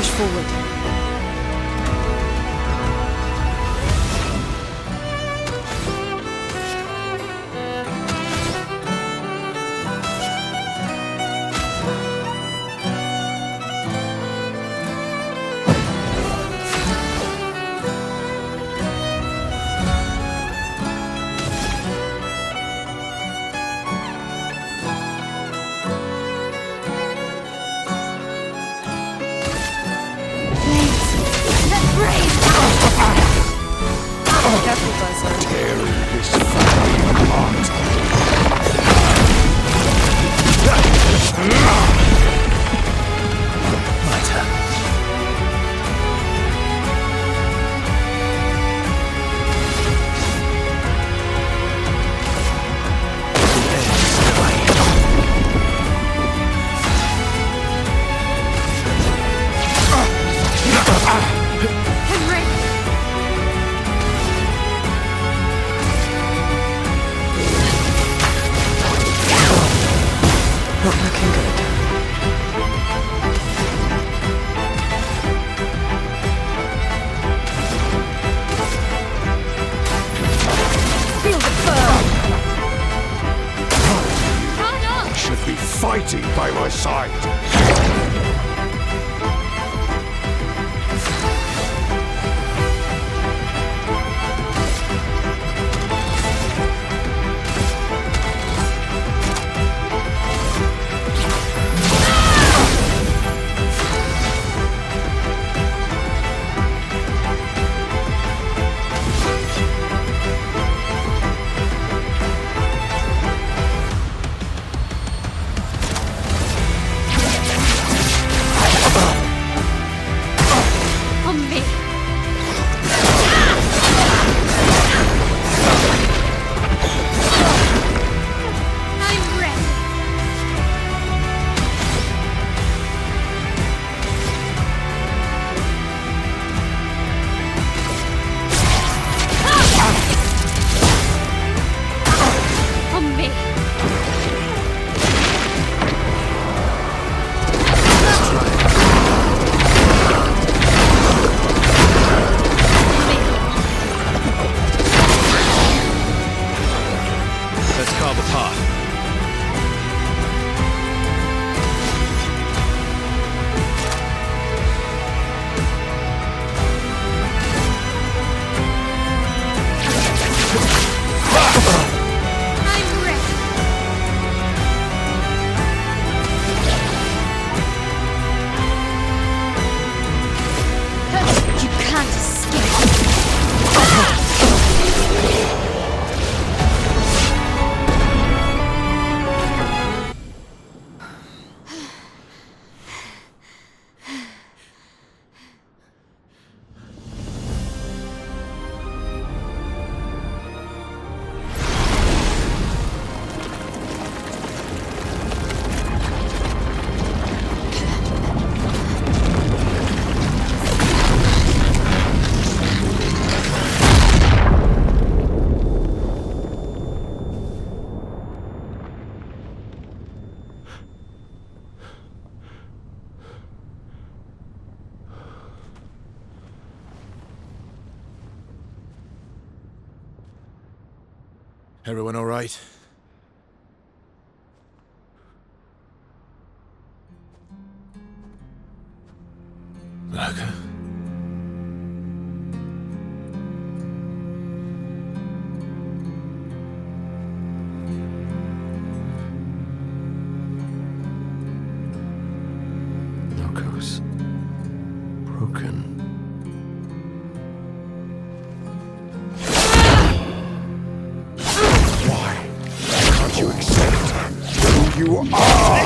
push forward. Careful, Buzzer. Tearing this family apart. My turn. Not looking good. Feel the burn! You should be fighting by my side. Everyone all right? Laka? Knuckles. Broken. You accept who you are!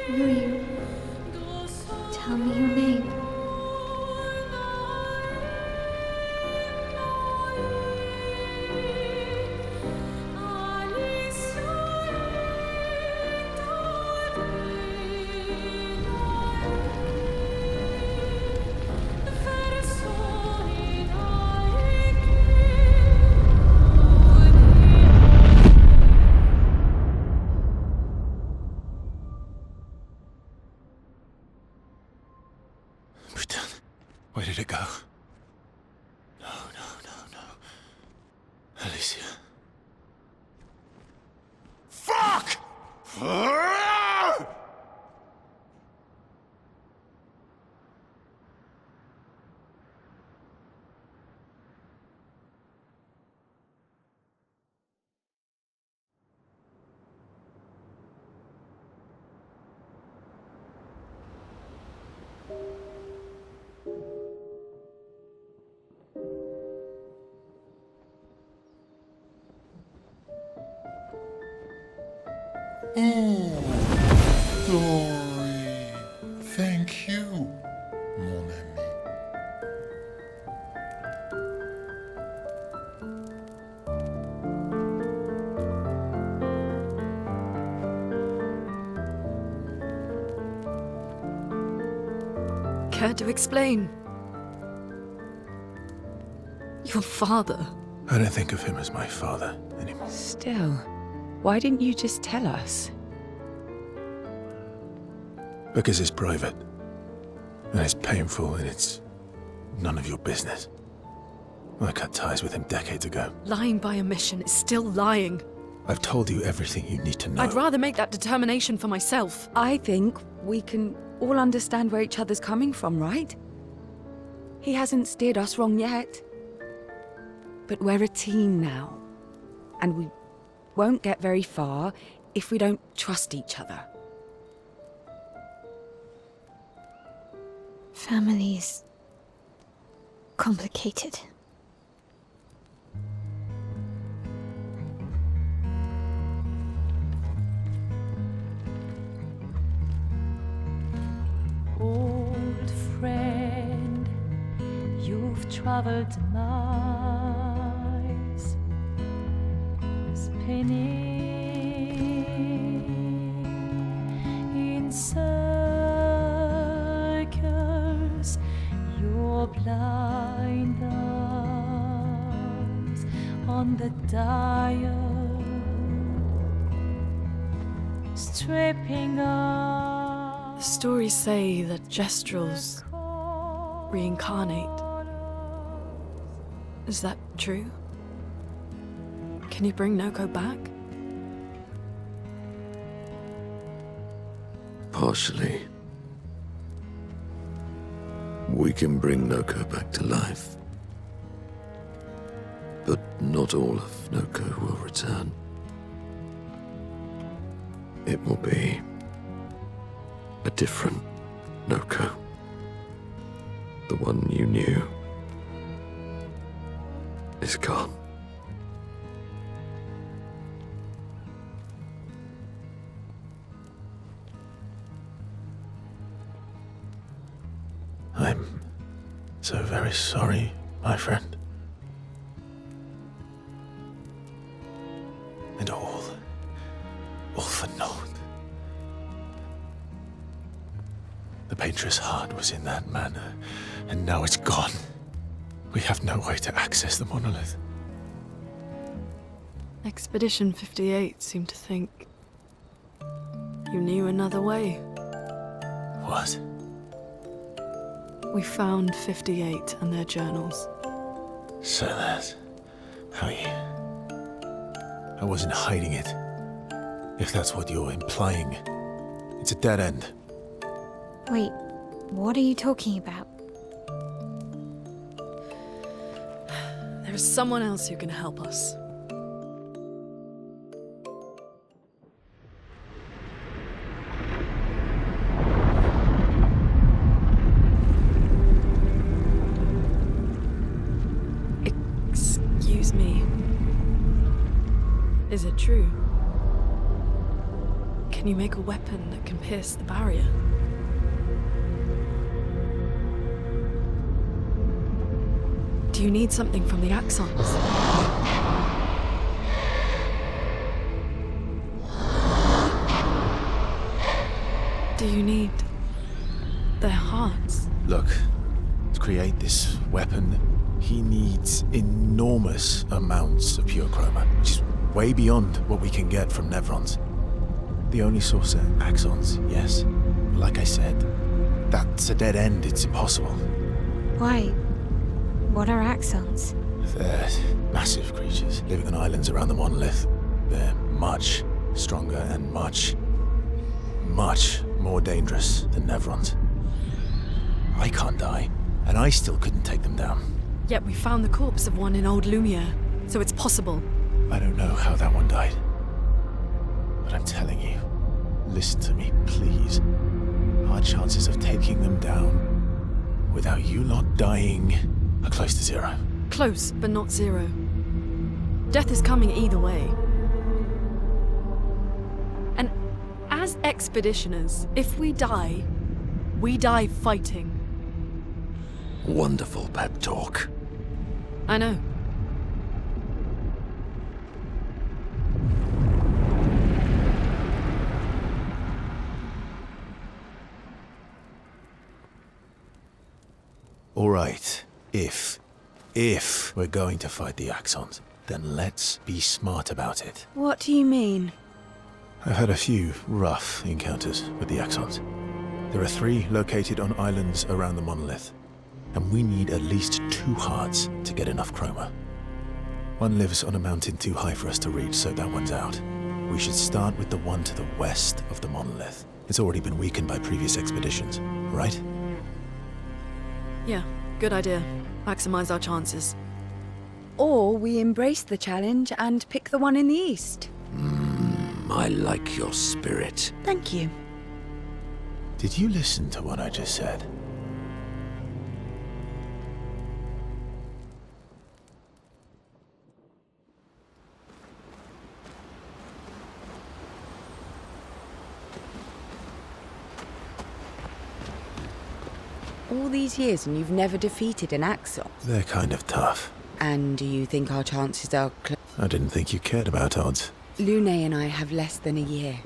Will you tell me your name? Where did it go? No, no, no, no. Alicia. Fuck! Oh, glory. Thank you, mon ami. Care to explain? Your father. I don't think of him as my father anymore. Still, why didn't you just tell us? Because it's private. And it's painful and it's none of your business. I cut ties with him decades ago. Lying by omission is still lying. I've told you everything you need to know. I'd rather make that determination for myself. I think we can all understand where each other's coming from, right? He hasn't steered us wrong yet. But we're a team now. And we won't get very far if we don't trust each other. Family's complicated. Old friend, you've traveled miles, spinning in circles, your blind eyes on the dial, stripping off. The stories say that Gestrels reincarnate. Is that true? Can you bring Noko back? Partially. We can bring Noko back to life. But not all of Noko will return. It will be a different Noko. The one you knew is gone. I'm so very sorry, my friend. And all for naught. The Painter's heart was in that manor, and now it's gone. We have no way to access the monolith. Expedition 58 seemed to think you knew another way. What? We found 58 and their journals. So that's how you... I wasn't hiding it. If that's what you're implying. It's a dead end. Wait, what are you talking about? There is someone else who can help us. Excuse me. Is it true? Can Can you make a weapon that can pierce the barrier? Do you need something from the Axons? Do you need their hearts? Look, to create this weapon, he needs enormous amounts of pure chroma, which is way beyond what we can get from Nevrons. The only source are Axons, yes. Like I said, that's a dead end, it's impossible. Why? What are axons? They're massive creatures living on islands around the monolith. They're much stronger and much more dangerous than Nevrons. I can't die, and I still couldn't take them down. Yet we found the corpse of one in Old Lumiere, so it's possible. I don't know how that one died. But I'm telling you, listen to me, please. Our chances of taking them down without you lot dying are close to zero. Close, but not zero. Death is coming either way. And as expeditioners, if we die fighting. Wonderful pep talk. I know. All right, if we're going to fight the Axons, then let's be smart about it. What do you mean? I've had a few rough encounters with the Axons. There are 3 located on islands around the monolith, and we need at least 2 hearts to get enough chroma. One lives on a mountain too high for us to reach, so that one's out. We should start with the one to the west of the monolith. It's already been weakened by previous expeditions, right? Yeah, good idea. Maximize our chances. Or we embrace the challenge and pick the one in the east. I like your spirit. Thank you. Did you listen to what I just said? All these years and you've never defeated an Axon. They're kind of tough. And do you think our chances are I didn't think you cared about odds. Lune and I have less than a year.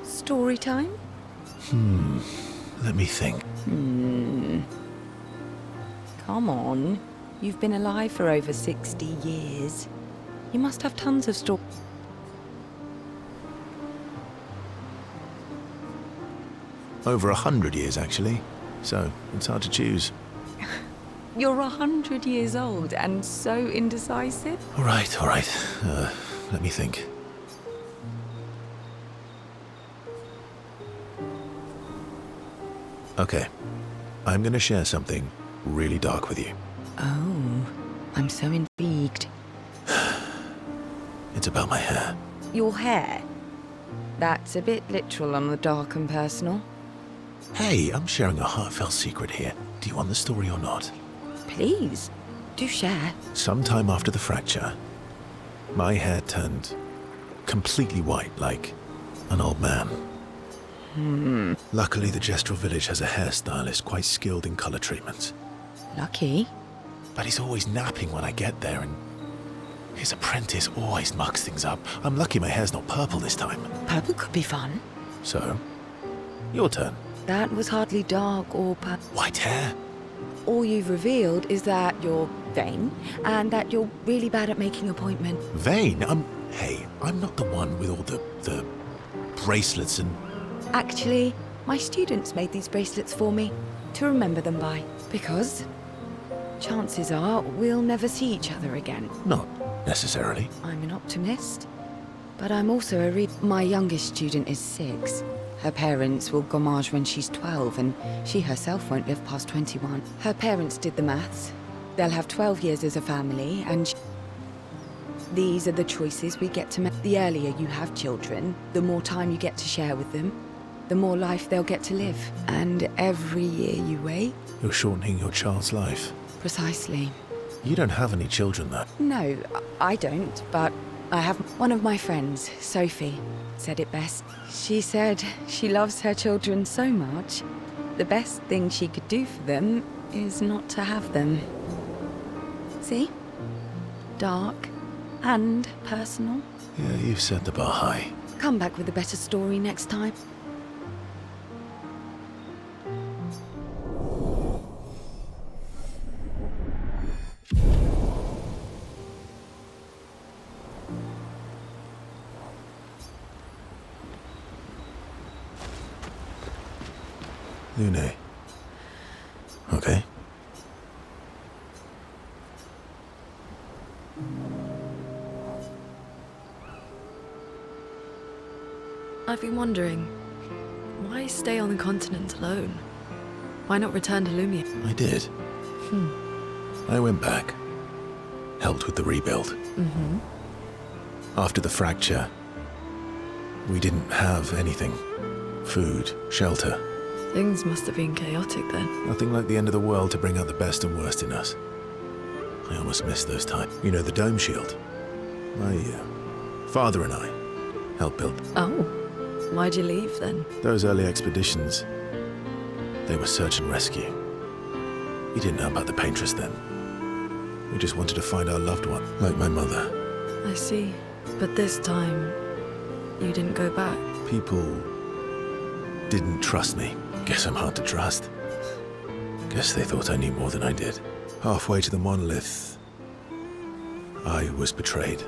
Story time? Let me think. Come on. You've been alive for over 60 years. You must have tons of stories. Over 100 years, actually. So, it's hard to choose. You're 100 years old and so indecisive. All right. Let me think. Okay. I'm gonna share something really dark with you. Oh, I'm so intrigued. It's about my hair. Your hair? That's a bit literal on the dark and personal. Hey, I'm sharing a heartfelt secret here. Do you want the story or not? Please, do share. Sometime after the fracture, my hair turned completely white, like an old man. Luckily, the Gestural village has a hairstylist quite skilled in color treatments. Lucky. But he's always napping when I get there, and his apprentice always mucks things up. I'm lucky my hair's not purple this time. Purple could be fun. So, your turn. That was hardly dark or purple. White hair? All you've revealed is that you're vain and that you're really bad at making appointments. Vain? Hey, I'm not the one with all the bracelets and... Actually, my students made these bracelets for me to remember them by. Because chances are we'll never see each other again. Not necessarily. I'm an optimist, but I'm also my youngest student is 6. Her parents will gommage when she's 12, and she herself won't live past 21. Her parents did the maths. They'll have 12 years as a family, and these are the choices we get to make. The earlier you have children, the more time you get to share with them, the more life they'll get to live. And every year you wait, You're shortening your child's life. Precisely. You don't have any children, though. No, I don't, but I have one of my friends, Sophie, said it best. She said she loves her children so much, the best thing she could do for them is not to have them. See? Dark and personal. Yeah, you've set the bar high. Come back with a better story next time. Lune. Okay. I've been wondering, why stay on the continent alone? Why not return to Lumia? I did. I went back. Helped with the rebuild. After the fracture, we didn't have anything. Food, shelter. Things must have been chaotic then. Nothing like the end of the world to bring out the best and worst in us. I almost missed those times. You know, the dome shield. My father and I helped build. Oh, why'd you leave then? Those early expeditions, they were search and rescue. We didn't know about the paintress then. We just wanted to find our loved one, like my mother. I see. But this time, you didn't go back. People didn't trust me. Guess I'm hard to trust. Guess they thought I knew more than I did. Halfway to the monolith, I was betrayed.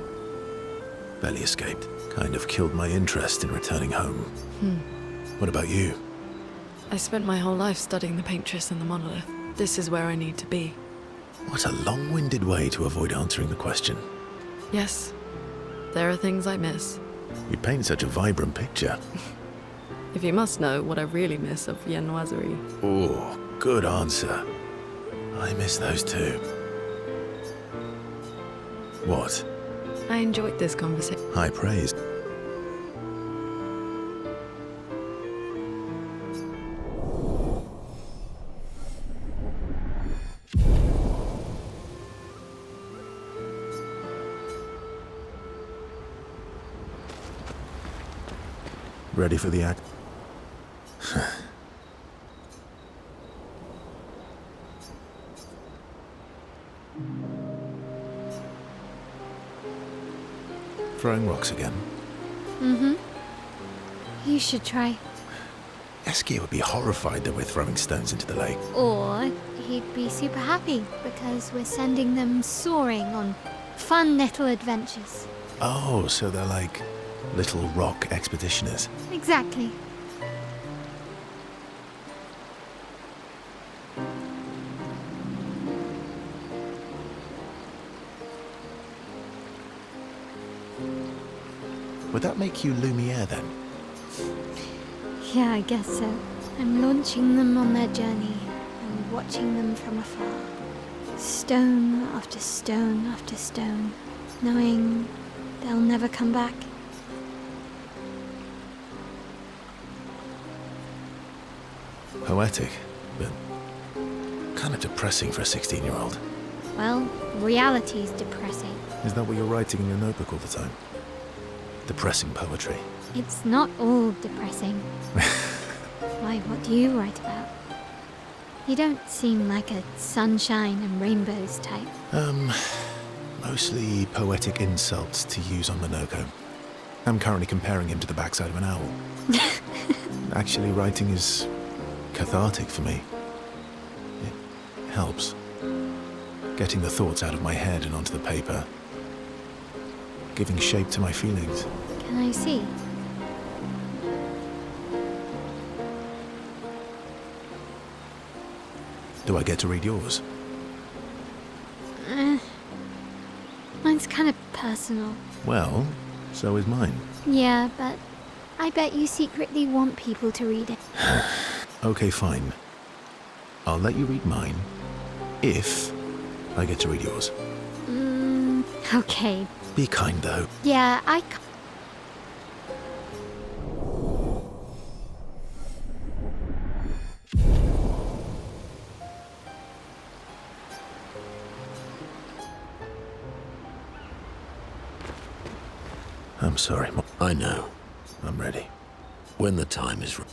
Barely escaped. Kind of killed my interest in returning home. What about you? I spent my whole life studying the paintress and the monolith. This is where I need to be. What a long-winded way to avoid answering the question. Yes, there are things I miss. You paint such a vibrant picture. If you must know what I really miss of Viennoiserie. Oh, good answer. I miss those too. What? I enjoyed this conversation. High praise. Ready for the act? Throwing rocks again. You should try. Eski would be horrified that we're throwing stones into the lake. Or he'd be super happy because we're sending them soaring on fun little adventures. Oh, so they're like little rock expeditioners. Exactly. Would that make you Lumiere then? Yeah, I guess so. I'm launching them on their journey and watching them from afar. Stone after stone after stone, knowing they'll never come back. Poetic, but kind of depressing for a 16-year-old. Well, reality's depressing. Is that what you're writing in your notebook all the time? Depressing poetry. It's not all depressing. Why, what do you write about? You don't seem like a sunshine and rainbows type. Mostly poetic insults to use on Minoko. I'm currently comparing him to the backside of an owl. Actually, writing is cathartic for me. It helps. Getting the thoughts out of my head and onto the paper. Giving shape to my feelings. Can I see? Do I get to read yours? Mine's kind of personal. Well, so is mine. Yeah, but I bet you secretly want people to read it. Okay, fine. I'll let you read mine, if I get to read yours. Okay. Be kind, though. Yeah, I'm sorry. I know. I'm ready. When the time is right.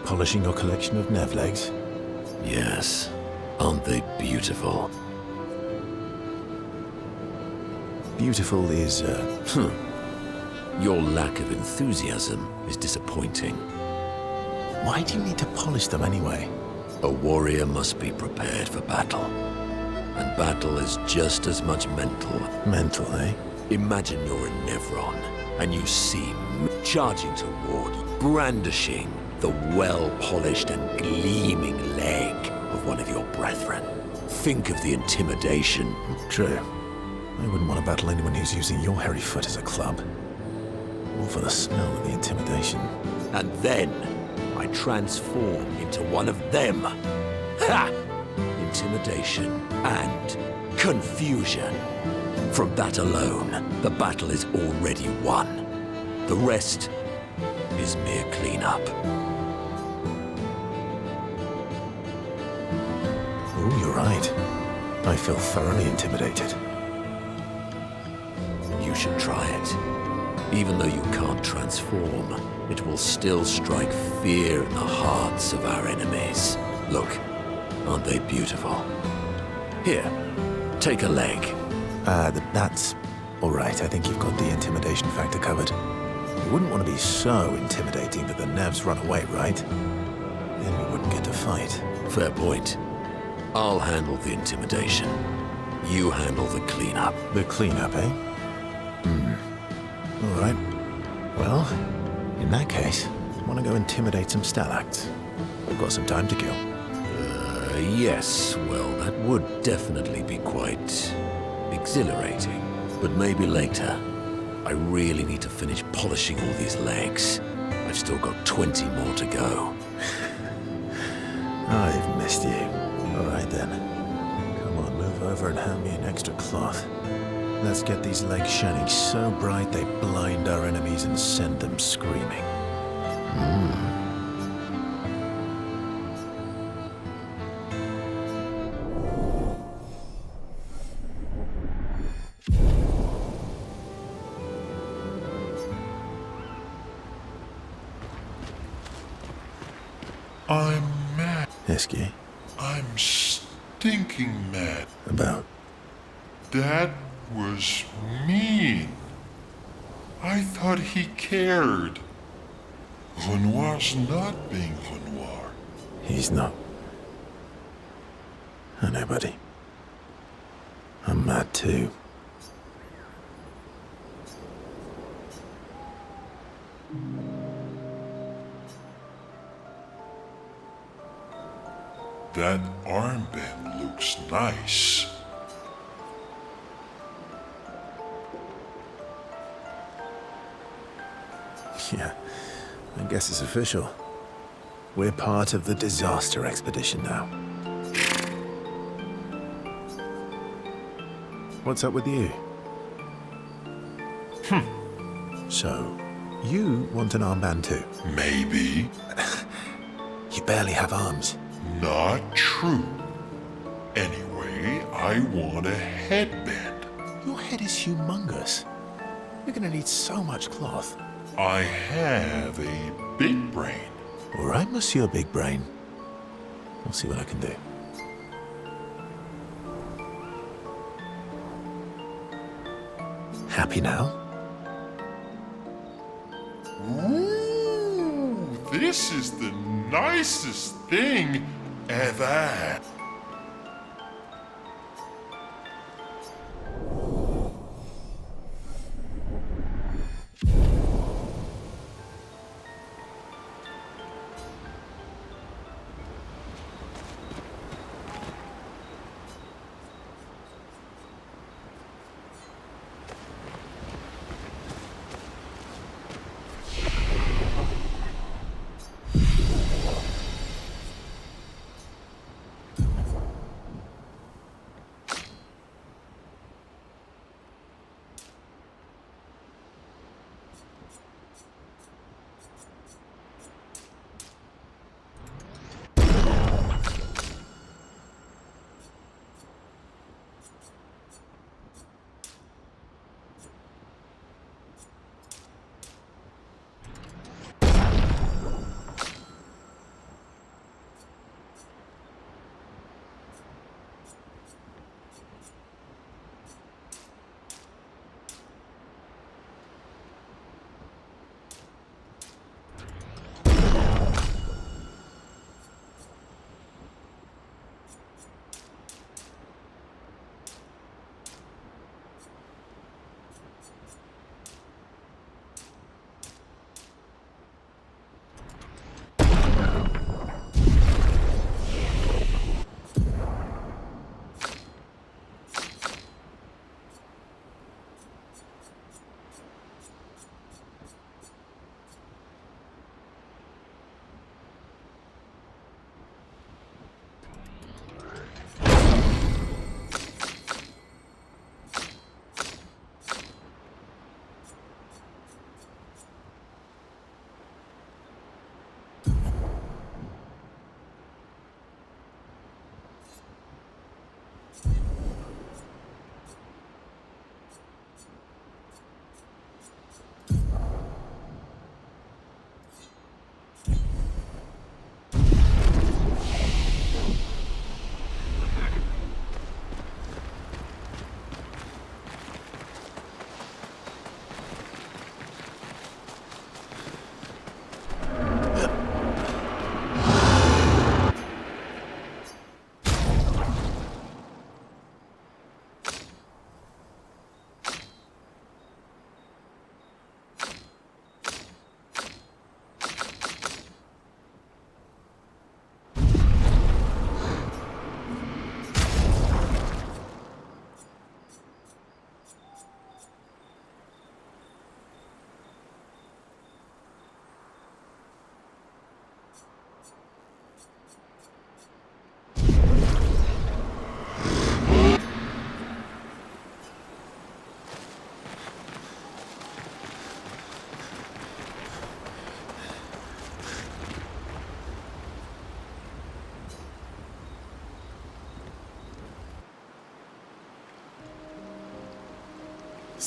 Polishing your collection of Nev legs? Yes. Aren't they beautiful? Beautiful is, Your lack of enthusiasm is disappointing. Why do you need to polish them anyway? A warrior must be prepared for battle. And battle is just as much mental. Mental, eh? Imagine you're in Nevron, and you see me charging toward you, brandishing the well-polished and gleaming leg of one of your brethren. Think of the intimidation. True. I wouldn't want to battle anyone who's using your hairy foot as a club. Or for the smell of the intimidation. And then I transform into one of them. Ha! Intimidation and confusion. From that alone, the battle is already won. The rest is mere cleanup. Oh, you're right. I feel thoroughly intimidated. You should try it. Even though you can't transform, it will still strike fear in the hearts of our enemies. Look, aren't they beautiful? Here, take a leg. That's all right. I think you've got the intimidation factor covered. You wouldn't want to be so intimidating that the Nevs run away, right? Then we wouldn't get to fight. Fair point. I'll handle the intimidation. You handle the cleanup. The cleanup, eh? All right. Well, in that case, want to go intimidate some stalacts? We've got some time to kill. Yes. Well, that would definitely be quite exhilarating. But maybe later. I really need to finish polishing all these legs. I've still got 20 more to go. I've missed you. All right, then. Come on, move over and hand me an extra cloth. Let's get these legs shining so bright they blind our enemies and send them screaming. I'm mad. Esky, I'm stinking mad. about? That was mean. I thought he cared. Renoir's not being Renoir. He's not. I know, buddy. I'm mad too. That armband looks nice. Yeah, I guess it's official. We're part of the disaster expedition now. What's up with you? So, you want an armband too? Maybe. You barely have arms. Not true. Anyway, I want a headband. Your head is humongous. You're gonna need so much cloth. I have a big brain. All right, Monsieur Big Brain. We'll see what I can do. Happy now? Ooh, this is the nicest thing ever.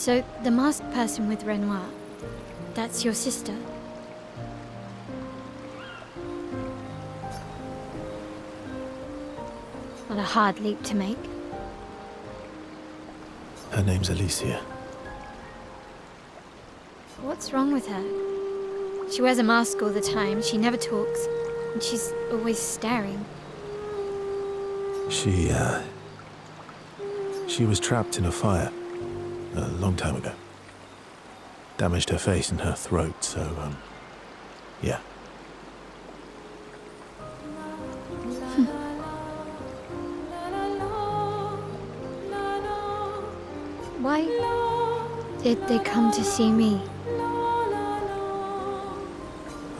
So, the masked person with Renoir, that's your sister? What a hard leap to make. Her name's Alicia. What's wrong with her? She wears a mask all the time, she never talks, and she's always staring. She was trapped in a fire a long time ago. Damaged her face and her throat, so, yeah. Why did they come to see me?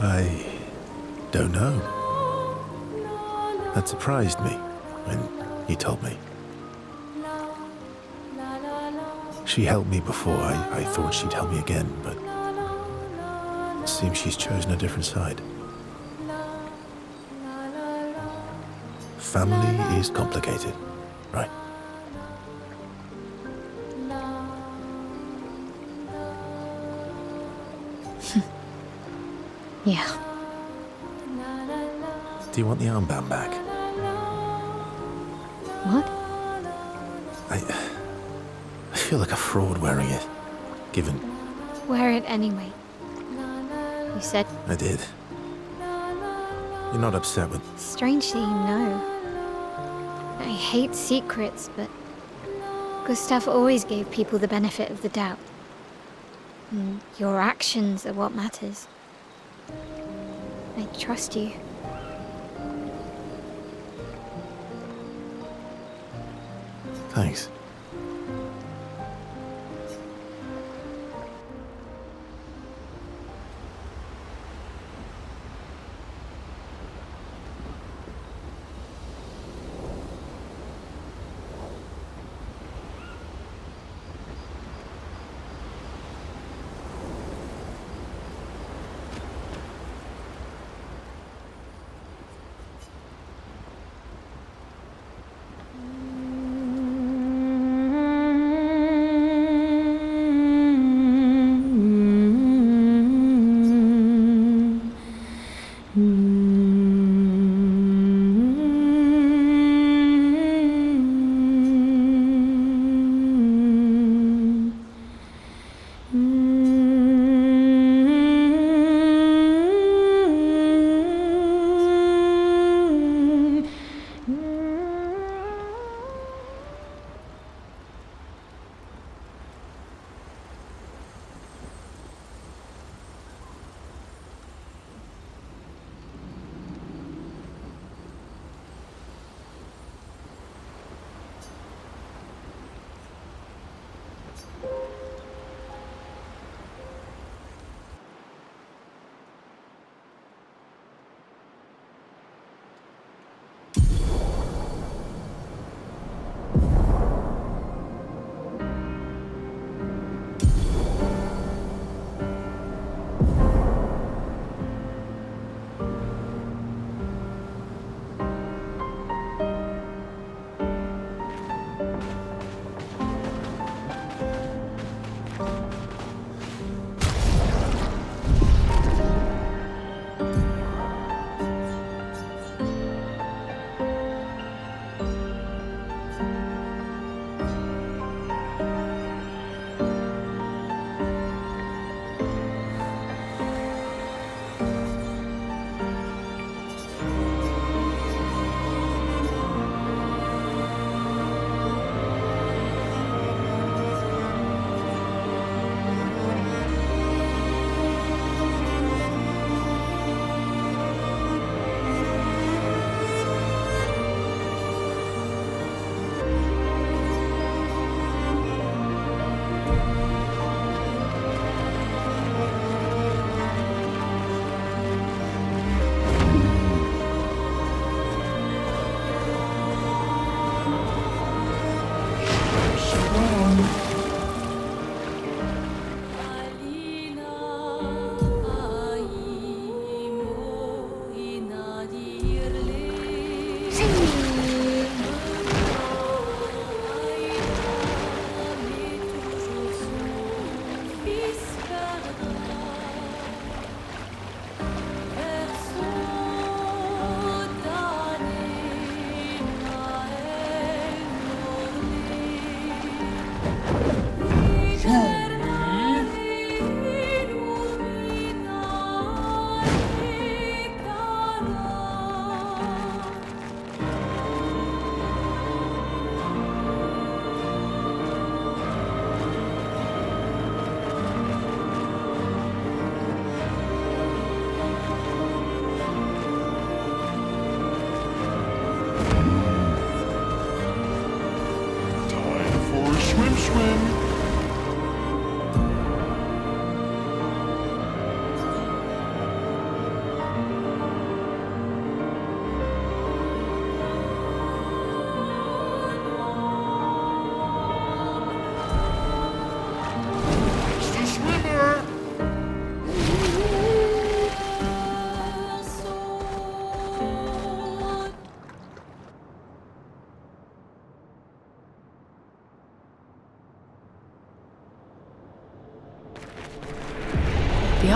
I don't know. That surprised me when he told me. She helped me before. I thought she'd help me again, but it seems she's chosen a different side. Family is complicated, right? Yeah. Do you want the armband back? What? I feel like a fraud wearing it, given Wear it anyway. You said, I did. You're not upset with... strangely, no. I hate secrets, but Gustav always gave people the benefit of the doubt. And your actions are what matters. I trust you. Thanks.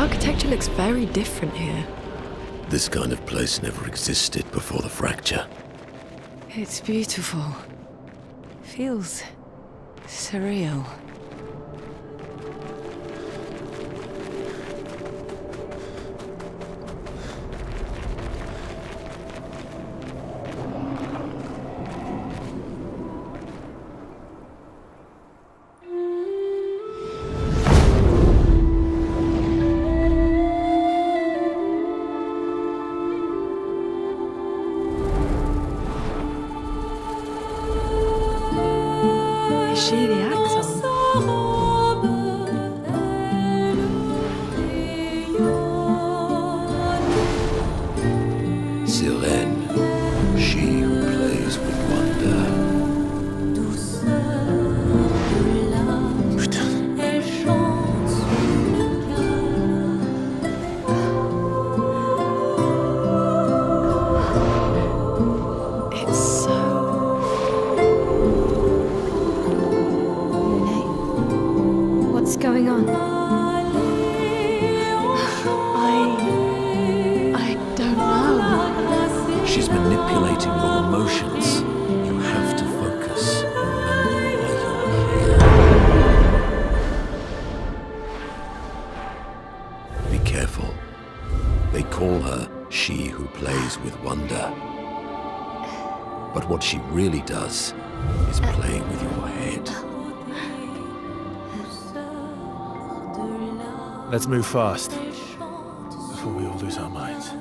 architecture looks very different here. This kind of place never existed before the fracture. It's beautiful. Feels surreal. Is she the Axon? Sirène, she who plays with wonder. It's so... What's going on? I don't know. She's manipulating your emotions. You have to focus. Are you here? Be careful. They call her she who plays with wonder. But what she really does is playing with your head. Let's move fast before we all lose our minds.